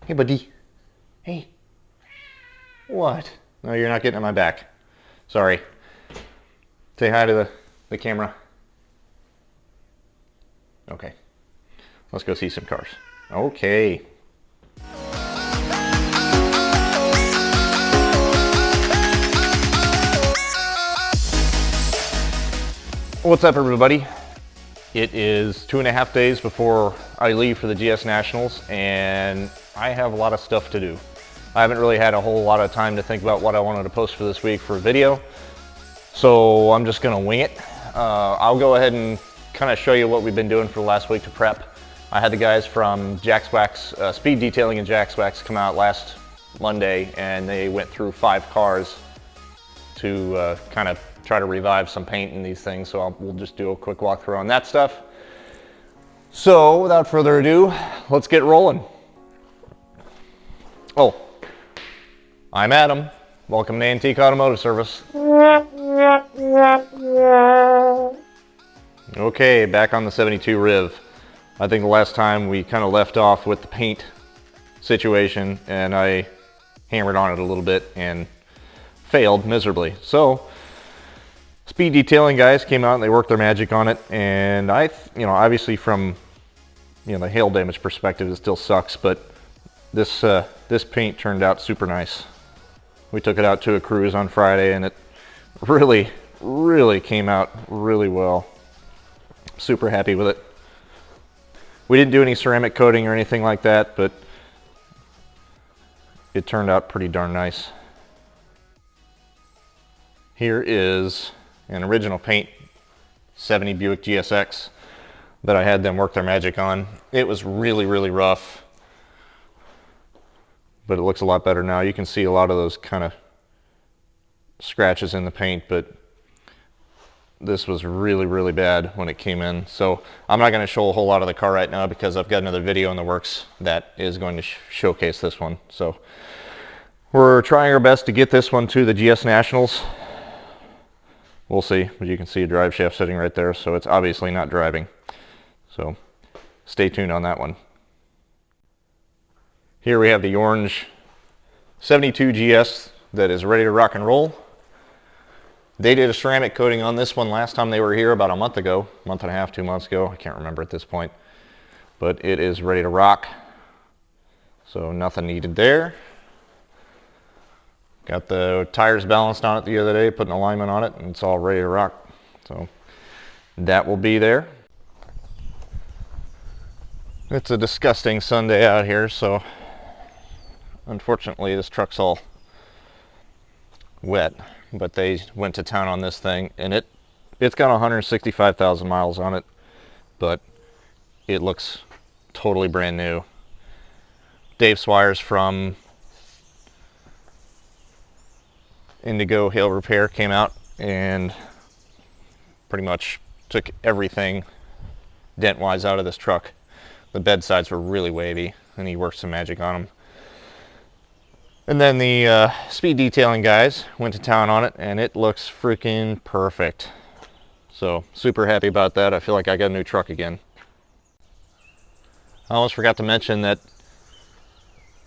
Hey, buddy. Hey. What? No, you're not getting on my back. Sorry. Say hi to the camera. Okay. Let's go see some cars. Okay. What's up, everybody? It is 2.5 days before I leave for the GS Nationals, and I have a lot of stuff to do. I haven't really had a whole lot of time to think about what I wanted to post for this week for a video, so I'm just gonna wing it. I'll go ahead and kind of show you what we've been doing for the last week to prep. I had the guys from Jax Wax, Speed Detailing and Jax Wax come out last Monday, and they went through 5 cars to kind of try to revive some paint in these things. So we'll just do a quick walkthrough on that stuff. So without further ado, let's get rolling. Oh, I'm Adam. Welcome to Antique Automotive Service. Okay, back on the 72 Riv. I think the last time we kind of left off with the paint situation, and I hammered on it a little bit and failed miserably. So Speed Detailing guys came out and they worked their magic on it, and obviously from the hail damage perspective, it still sucks, but this paint turned out super nice. We took it out to a cruise on Friday, and it really came out really well. Super happy with it. We didn't do any ceramic coating or anything like that, but it turned out pretty darn nice. Here is an original paint 70 Buick GSX that I had them work their magic on. It was really rough, but it looks a lot better now. You can see a lot of those kind of scratches in the paint, but this was really bad when it came in. So I'm not going to show a whole lot of the car right now because I've got another video in the works that is going to showcase this one. So we're trying our best to get this one to the GS Nationals. We'll see, but you can see a drive shaft sitting right there, so it's obviously not driving. So stay tuned on that one. Here we have the orange 72 GS that is ready to rock and roll. They did a ceramic coating on this one last time they were here about a month ago, month and a half, 2 months ago. I can't remember at this point, but it is ready to rock. So nothing needed there. Got the tires balanced on it the other day, put an alignment on it, and it's all ready to rock. So that will be there. It's a disgusting Sunday out here, so unfortunately this truck's all wet, but they went to town on this thing, and it's got 165,000 miles on it, but it looks totally brand new. Dave Swires from Indigo Hail Repair came out and pretty much took everything dent wise out of this truck. The bed sides were really wavy, and he worked some magic on them. And then the Speed Detailing guys went to town on it, and it looks freaking perfect. So super happy about that. I feel like I got a new truck again. I almost forgot to mention that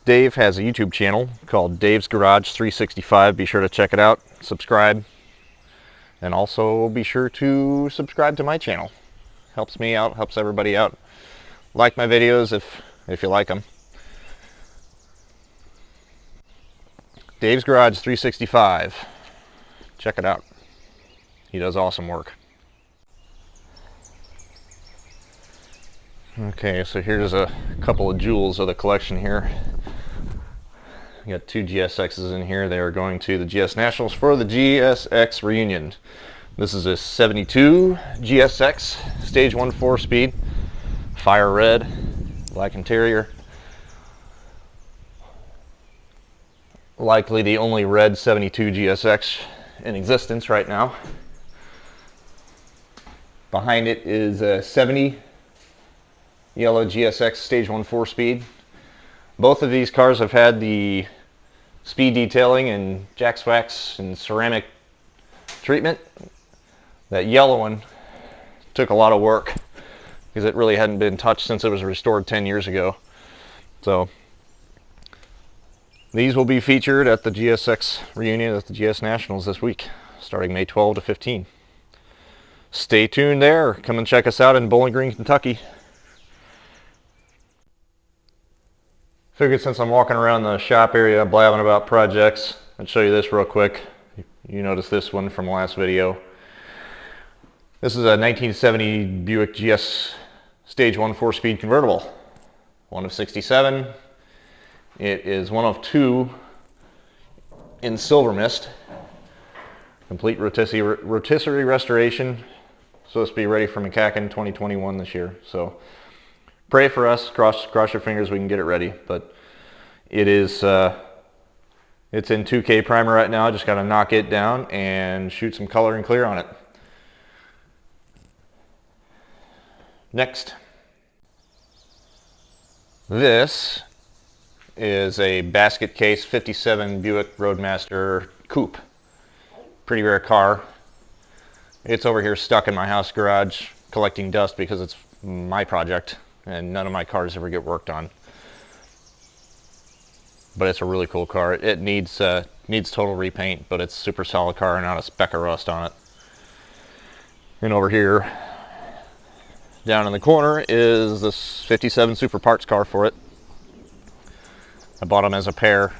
Dave has a YouTube channel called Dave's Garage 365. Be sure to check it out, subscribe, and also be sure to subscribe to my channel. Helps me out, helps everybody out. Like my videos if you like them. Dave's Garage 365. Check it out. He does awesome work. Okay, so here's a couple of jewels of the collection here. We got 2 GSXs in here. They are going to the GS Nationals for the GSX Reunion. This is a 72 GSX, stage 1 4-speed, fire red, black interior. Likely the only red 72 GSX in existence right now. Behind it is a 70 yellow GSX stage 1 4-speed. Both of these cars have had the Speed Detailing and Jax Wax and ceramic treatment. That yellow one took a lot of work because it really hadn't been touched since it was restored 10 years ago. So These will be featured at the GSX Reunion at the GS Nationals this week, starting May 12 to 15. Stay tuned there. Come and check us out in Bowling Green, Kentucky. Figured since I'm walking around the shop area blabbing about projects, I'd show you this real quick. You noticed this one from the last video. This is a 1970 Buick GS Stage 1 4-speed convertible. One of 67. It is one of 2 in silver mist. Complete rotisserie restoration. Supposed to be ready for McCacken 2021 this year. So pray for us. Cross your fingers we can get it ready. But it is it's in 2K primer right now. Just got to knock it down and shoot some color and clear on it. Next, this is a basket case 57 Buick Roadmaster Coupe. Pretty rare car. It's over here stuck in my house garage collecting dust because it's my project and none of my cars ever get worked on. But it's a really cool car. It needs total repaint, but it's a super solid car and not a speck of rust on it. And over here, down in the corner, is this 57 Super Parts car for it. I bought them as a pair,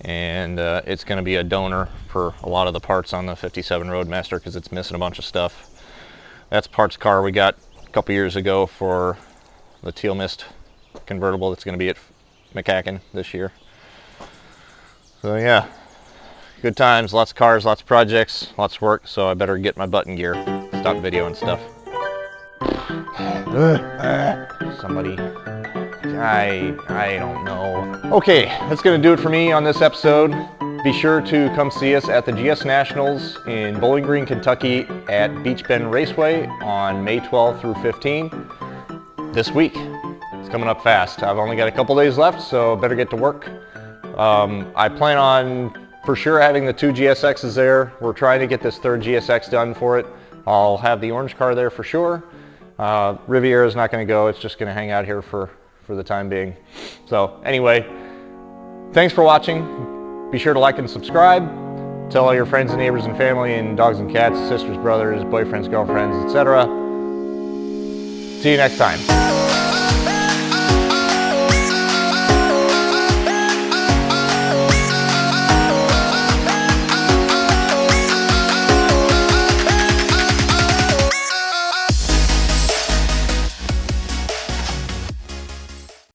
and it's going to be a donor for a lot of the parts on the 57 Roadmaster because it's missing a bunch of stuff. That's parts car we got a couple years ago for the Teal Mist convertible that's going to be at McCacken this year. So yeah, good times, lots of cars, lots of projects, lots of work, so I better get my button gear, stop video and stuff. Somebody, I don't know. Okay, that's gonna do it for me on this episode. Be sure to come see us at the GS Nationals in Bowling Green, Kentucky at Beach Bend Raceway on May 12 through 15 this week. It's coming up fast. I've only got a couple days left, so better get to work. I plan on for sure having the 2 GSXs there. We're trying to get this 3rd GSX done for it. I'll have the orange car there for sure. Riviera is not going to go. It's just going to hang out here for the time being. So anyway, thanks for watching. Be sure to like and subscribe. Tell all your friends and neighbors and family and dogs and cats, sisters, brothers, boyfriends, girlfriends, etc. See you next time.